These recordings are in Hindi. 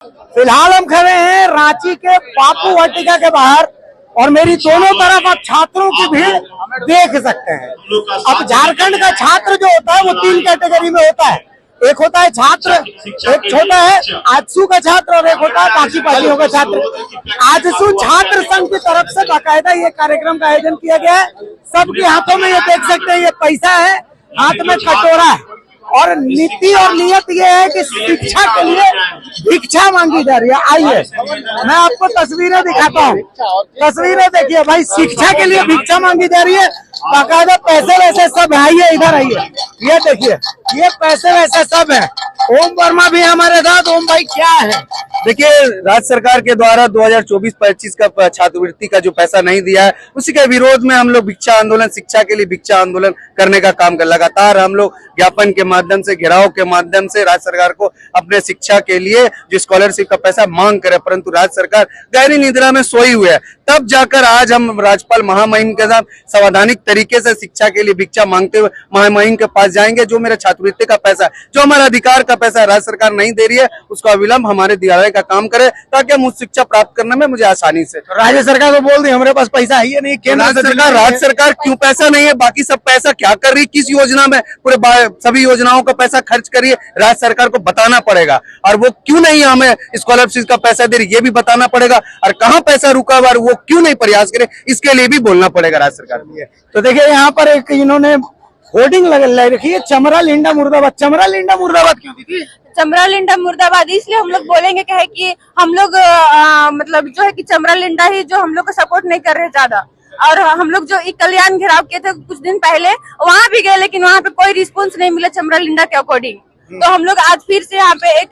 फिलहाल हम खड़े हैं रांची के बापू वाटिका के बाहर और मेरी दोनों तरफ आप छात्रों की भीड़ देख सकते हैं। अब झारखंड का छात्र जो होता है वो 3 कैटेगरी में होता है। एक होता है छात्र, एक छोटा है आजसू का छात्र और एक होता है बाकी पार्टियों का छात्र। आजसू छात्र संघ की तरफ से बाकायदा ये कार्यक्रम का आयोजन किया गया है। सबके हाथों में ये देख सकते हैं, ये पैसा है, हाथ में कटोरा है और नीति और नियत ये है कि शिक्षा के लिए भिक्षा मांगी जा रही है। आइए मैं आपको तस्वीरें दिखाता हूँ, तस्वीरें देखिए भाई, शिक्षा के लिए भिक्षा मांगी जा रही है। बाकायदा पैसे वैसे सब है, आइए इधर आइए, ये देखिए ये पैसे वैसे सब है। ओम वर्मा भी हमारे साथ। ओम भाई क्या है? देखिए, राज्य सरकार के द्वारा 2024-25 का छात्रवृत्ति का जो पैसा नहीं दिया है, उसी के विरोध में हम लोग भिक्षा आंदोलन, शिक्षा के लिए भिक्षा आंदोलन करने का काम कर लगातार हम लोग ज्ञापन के माध्यम से, घेराव के माध्यम से राज्य सरकार को अपने शिक्षा के लिए जो स्कॉलरशिप का पैसा मांग करे, परंतु राज्य सरकार गहरी निद्रा में सोई हुई है। तब जाकर आज हम राज्यपाल महामहिम के साथ संवैधानिक तरीके से शिक्षा के लिए भिक्षा मांगते हुए महामहिम के पास जाएंगे। जो मेरा छात्रवृत्ति का पैसा, जो हमारा अधिकार का पैसा राज्य सरकार नहीं दे रही है, उसका अविलंब हमारे दिलाने का काम करे ताकि हम उस शिक्षा प्राप्त करने में मुझे आसानी से। राज्य सरकार को बोल दी हमारे पास पैसा है ही नहीं। राज्य सरकार क्यों पैसा नहीं है? बाकी सब पैसा क्या कर रही, किस योजना में? पूरे सभी योजनाओं का पैसा खर्च करिए, राज्य सरकार को बताना पड़ेगा। और वो क्यों नहीं हमें स्कॉलरशिप का पैसा दे रही, ये भी बताना पड़ेगा। और कहाँ पैसा रुका हुआ, वो क्यों नहीं प्रयास करे, इसके लिए भी बोलना पड़ेगा राज्य सरकार को। तो देखिए यहाँ पर एक इन्होंने होर्डिंग लगा रखी है, चमरा लिंडा मुर्दाबाद। चमरा लिंडा मुर्दाबाद क्यों दीदी? चमरा लिंडा मुर्दाबाद इसलिए हम लोग बोलेंगे क्या है कि हम लोग मतलब जो है कि चमरा लिंडा ही जो हम लोग को सपोर्ट नहीं कर रहे ज्यादा। और हम लोग जो कल्याण घेराव किए थे कुछ दिन पहले, वहाँ भी गए लेकिन वहाँ पे कोई रिस्पॉन्स नहीं मिला चमरा लिंडा के अकॉर्डिंग। तो हम लोग आज फिर से यहाँ पे एक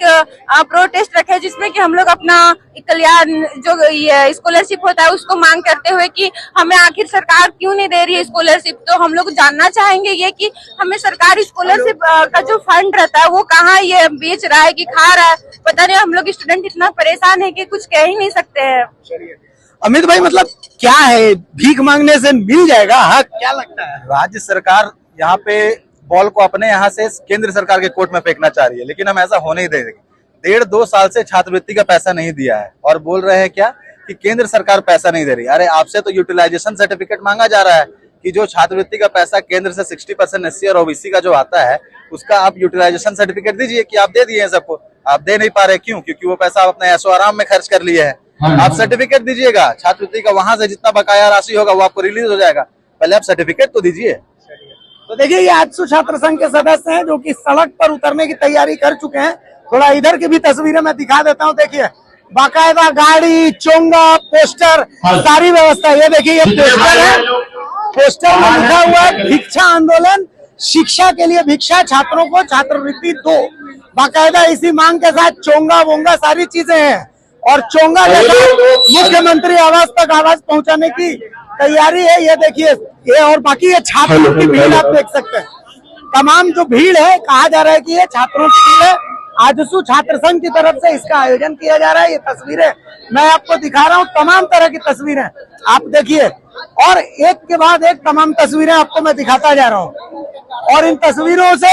प्रोटेस्ट रखे जिसमें कि हम लोग अपना कल्याण जो ये स्कॉलरशिप होता है उसको मांग करते हुए कि हमें आखिर सरकार क्यों नहीं दे रही है स्कॉलरशिप। तो हम लोग जानना चाहेंगे ये कि हमें सरकार स्कॉलरशिप का जो फंड रहता है वो कहाँ ये बेच रहा है कि खा रहा है, पता नहीं। हम लोग स्टूडेंट इतना परेशान है कि कुछ कह ही नहीं सकते हैं। अमित भाई मतलब क्या है, भीख मांगने से मिल जाएगा हक? क्या लगता है? राज्य सरकार यहाँ पे बॉल को अपने यहाँ से केंद्र सरकार के कोर्ट में फेंकना चाह रही है, लेकिन हम ऐसा होने ही देंगे। 1.5-2 साल से छात्रवृत्ति का पैसा नहीं दिया है और बोल रहे हैं क्या कि केंद्र सरकार पैसा नहीं दे रही। अरे आपसे तो यूटिलाइजेशन सर्टिफिकेट मांगा जा रहा है कि जो छात्रवृत्ति का पैसा केंद्र से 60% एससी और ओबीसी का जो आता है उसका आप यूटिलाइजेशन सर्टिफिकेट दीजिए कि आप दे दिए हैं सबको। आप दे नहीं पा रहे, क्यों? क्योंकि वो पैसा आप अपने ऐशो आराम में खर्च कर लिए हैं। आप सर्टिफिकेट दीजिएगा छात्रवृत्ति का, वहां से जितना बकाया राशि होगा वो आपको रिलीज हो जाएगा। पहले आप सर्टिफिकेट तो दीजिए। तो देखिए ये आजसू छात्र संघ के सदस्य हैं जो कि सड़क पर उतरने की तैयारी कर चुके हैं। थोड़ा इधर की भी तस्वीरें मैं दिखा देता हूँ। देखिए बाकायदा गाड़ी, चोंगा, पोस्टर, सारी व्यवस्था। ये देखिए ये पोस्टर है, पोस्टर में लिखा हुआ है भिक्षा आंदोलन, शिक्षा के लिए भिक्षा, छात्रों को छात्रवृत्ति दो। बाकायदा इसी मांग के साथ चोंगा वोंगा सारी चीजें हैं और चोंगा के साथ मुख्यमंत्री आवास तक आवाज पहुंचाने की तैयारी है। ये देखिए ये और बाकी ये छात्रों की भीड़ आप देख सकते हैं। तमाम जो भीड़ है, कहा जा रहा है कि ये छात्रों की भीड़ है। आजसू छात्र संघ की तरफ से इसका आयोजन किया जा रहा है। ये तस्वीरें मैं आपको दिखा रहा हूँ, तमाम तरह की तस्वीरें आप देखिए और एक के बाद एक तमाम तस्वीरें आपको मैं दिखाता जा रहा हूँ। और इन तस्वीरों से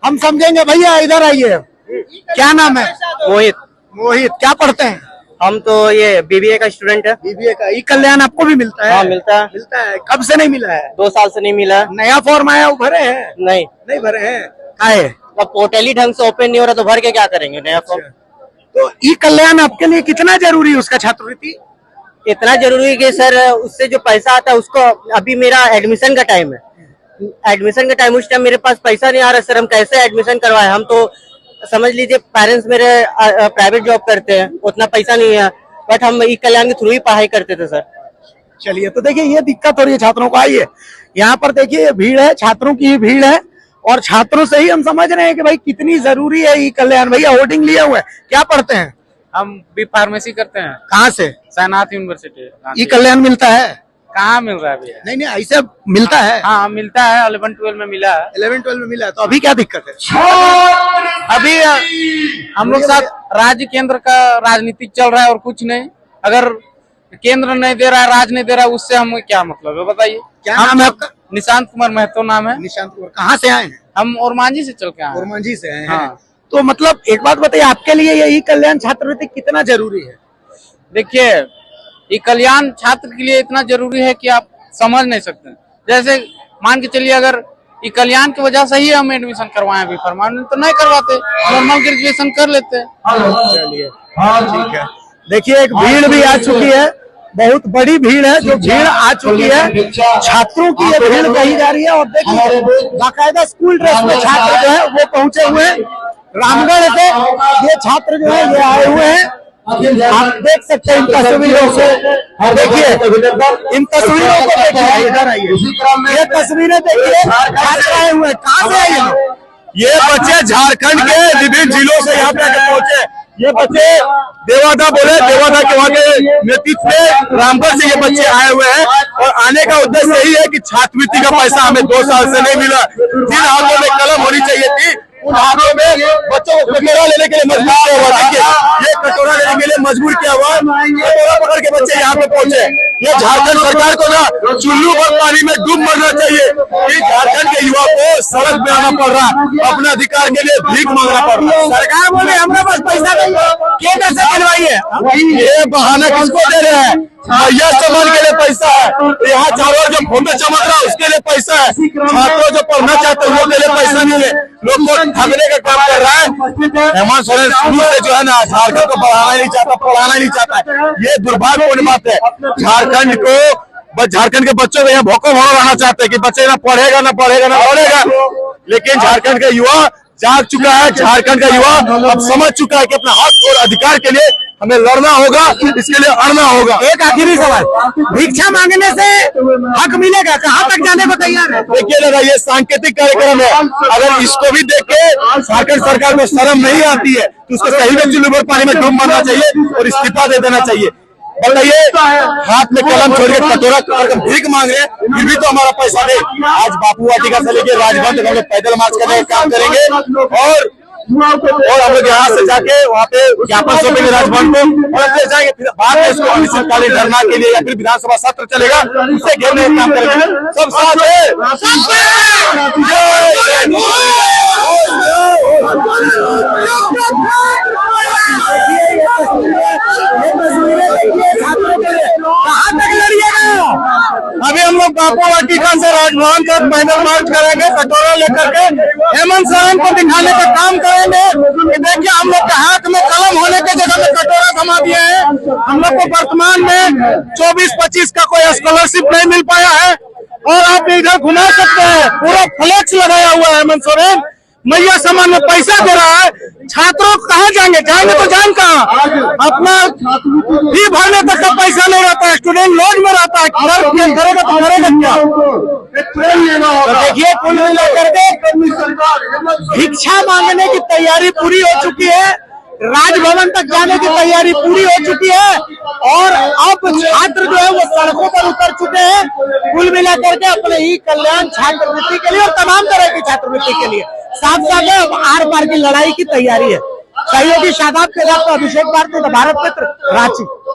हम समझेंगे। भैया इधर आइए, क्या नाम है? मोहित। मोहित क्या पढ़ते हैं? हम तो ये बीबीए का स्टूडेंट है। बीबीए का। ई कल्याण आपको भी मिलता है? हाँ मिलता है। मिलता है। कब से नहीं मिला है? 2 साल से नहीं मिला। नया फॉर्म आया, भरे हैं? नहीं भरे हैं। काहे? अब पोर्टल ही ढंग से ओपन नहीं हो रहा तो भर के क्या करेंगे नया फॉर्म। तो ई कल्याण आपके लिए कितना जरूरी है, उसका छात्रवृत्ति? इतना जरूरी है कि सर उससे जो पैसा आता है उसको, अभी मेरा एडमिशन का टाइम है, एडमिशन का टाइम, उस टाइम मेरे पास पैसा नहीं आ रहा सर। हम कैसे एडमिशन करवाए? हम तो समझ लीजिए पेरेंट्स मेरे प्राइवेट जॉब करते हैं, उतना पैसा नहीं है, बट हम ई कल्याण के थ्रू ही पढ़ाई करते थे सर। चलिए तो देखिए ये दिक्कत हो रही है छात्रों को। आइए यहाँ पर देखिए भीड़ है, छात्रों की ही भीड़ है और छात्रों से ही हम समझ रहे हैं कि भाई कितनी जरूरी है ई कल्याण। भैया होर्डिंग लिए हुए, क्या पढ़ते हैं? हम बी फार्मेसी करते हैं। कहाँ से? साइनाथ यूनिवर्सिटी। ई कल्याण मिलता है? कहाँ मिल रहा है भैया? नहीं ऐसे मिलता है। हाँ मिलता है, 11-12 में मिला है। 11-12 में मिला है। तो अभी क्या दिक्कत है? अभी हम लोग साथ राज्य केंद्र का राजनीतिक चल रहा है और कुछ नहीं। अगर केंद्र नहीं दे रहा है, राज्य नहीं दे रहा है, उससे हमें क्या मतलब है बताइए? क्या नाम है आपका? निशांत कुमार महतो नाम है। निशांत कुमार। कहाँ से आए हैं? हम ओरमांझी से चल के आए। ओरमांझी से आए हैं। हाँ। तो मतलब एक बात बताइए, आपके लिए ये ई कल्याण छात्रवृत्ति कितना जरूरी है? देखिए, ये कल्याण छात्र के लिए इतना जरूरी है कि आप समझ नहीं सकते। जैसे मान के चलिए, अगर ये कल्याण की वजह से ही हम एडमिशन करवाएं, अभी परमानेंट तो नहीं करवाते, नॉर्मल ग्रेजुएशन कर लेते। चलिए, हाँ ठीक है। देखिए, एक भीड़ भी आ चुकी है, बहुत बड़ी भीड़ है, जो भीड़ आ चुकी है छात्रों की, ये भीड़ कही जा रही है। और देखिए, बाकायदा स्कूल ड्रेस में छात्र जो है वो पहुंचे हुए हैं रामगढ़ से। ये छात्र जो है ये आए हुए हैं, आप देख सकते हैं इन तस्वीरों से। देखिए, इन तस्वीरों को देखिए, इधर आइए, ये तस्वीरें देखिए, छात्र आए हुए हैं। कहाँ से आए हैं? ये बच्चे झारखंड के विभिन्न जिलों से यहाँ पे पहुंचे। ये बच्चे देवादा के वहाँ के नेतृत्व में रामगढ़ से ये बच्चे आए हुए हैं। और आने का उद्देश्य यही है कि छात्रवृत्ति का पैसा हमें 2 साल से नहीं मिला। जिन हाथों में कलम होनी चाहिए थी, उन हाथों में बच्चों को कटोरा लेने के लिए मजबूर किया हुआ। देखिए, ये कटोरा लेने के लिए मजबूर किया हुआ, कटोरा पकड़ के बच्चे यहाँ पे पहुंचे। ये झारखंड सरकार को ना चुल्लू और पानी में डूब मरना चाहिए कि झारखंड के युवा को सड़क पे आना पड़ रहा, अपने अधिकार के लिए भीख मांगना पड़ रहा। सरकार बोले हमारे पास पैसा नहीं है, केंद्र से दिलवाइए। ये बहाना किसको दे रहे हैं? भैया सामान के लिए पैसा है, यहाँ चारों जो फोन में चमक रहा है उसके लिए पैसा है, छात्रों जो पढ़ना चाहते हैं उसके लिए पैसा नहीं है, लोग को ठगने का काम कर रहा है। हेमंत सोरेन शुरू से जो है ना झारखंड को बढ़ाना नहीं चाहता, पढ़ाना नहीं चाहता। ये दुर्भाग्यपूर्ण बात है। झारखंड को, झारखंड के बच्चों को यहाँ भौकों भौं रहना चाहते हैं कि बच्चे ना पढ़ेगा ना पढ़ेगा। लेकिन झारखंड का युवा जाग चुका है, झारखंड का युवा अब समझ चुका है कि अपना हक और अधिकार के लिए हमें लड़ना होगा, इसके लिए अड़ना होगा। एक आखिरी सवाल, भिक्षा मांगने से हक मिलेगा? कहाँ तक जाने को तैयार है? देखिए दादा, ये सांकेतिक कार्यक्रम है। अगर इसको भी देख के झारखंड सरकार को शर्म नहीं आती है तो उसको सही में चुल्लू भर पानी में डूब मरना चाहिए और इस्तीफा दे देना चाहिए। बताइए, हाथ में कलम छोड़ के कटोरा कर भीख मांग रहे, फिर भी तो हमारा पैसा दे। आज बापू वाटिका से लेके राजभवन तक हम लोग पैदल मार्च करने का काम करेंगे और हम लोग यहाँ से जाके वहाँ पे ज्ञापन सौंपेंगे राजभवन को और फिर जाएंगे। फिर बाद में इसको अनिश्चितकालीन धरना के लिए या फिर विधानसभा सत्र चलेगा, उससे घेरने का काम करेंगे। सब साथ कहाँ तक लड़िएगा? अभी हम लोग बापू वाटिका से राजभवन तक पैदल मार्च करेंगे, कटोरा लेकर के हेमंत सोरेन को दिखाने का काम करेंगे कि देखिए हम लोग के हाथ में कलम होने के जगह में कटोरा थमा दिए हैं। हम लोग को वर्तमान में 24-25 का कोई स्कॉलरशिप नहीं मिल पाया है और आप इधर घुमा सकते हैं, पूरा फ्लेक्स लगाया हुआ है हेमंत सोरेन मैया सामान में पैसा दे रहा है। छात्रों कहाँ जाएंगे तो जान कहाँ? अपना फी भरने तक का पैसा नहीं रहता है, स्टूडेंट लॉज में रहता है, करेगा तो करेगा क्या? तो देखिए, कुल मिलाकर के भिक्षा मांगने की तैयारी पूरी हो चुकी है, राजभवन तक जाने की तैयारी पूरी हो चुकी है और अब छात्र जो है वो सड़कों पर उतर चुके हैं, कुल मिलाकर के अपने ही कल्याण छात्रवृत्ति के लिए और तमाम तरह की छात्रवृत्ति के लिए। साथ साथ अब आर पार की लड़ाई की तैयारी है। सहयोगी शादाब के साथ अभिषेक भारती, भारत मित्र, रांची।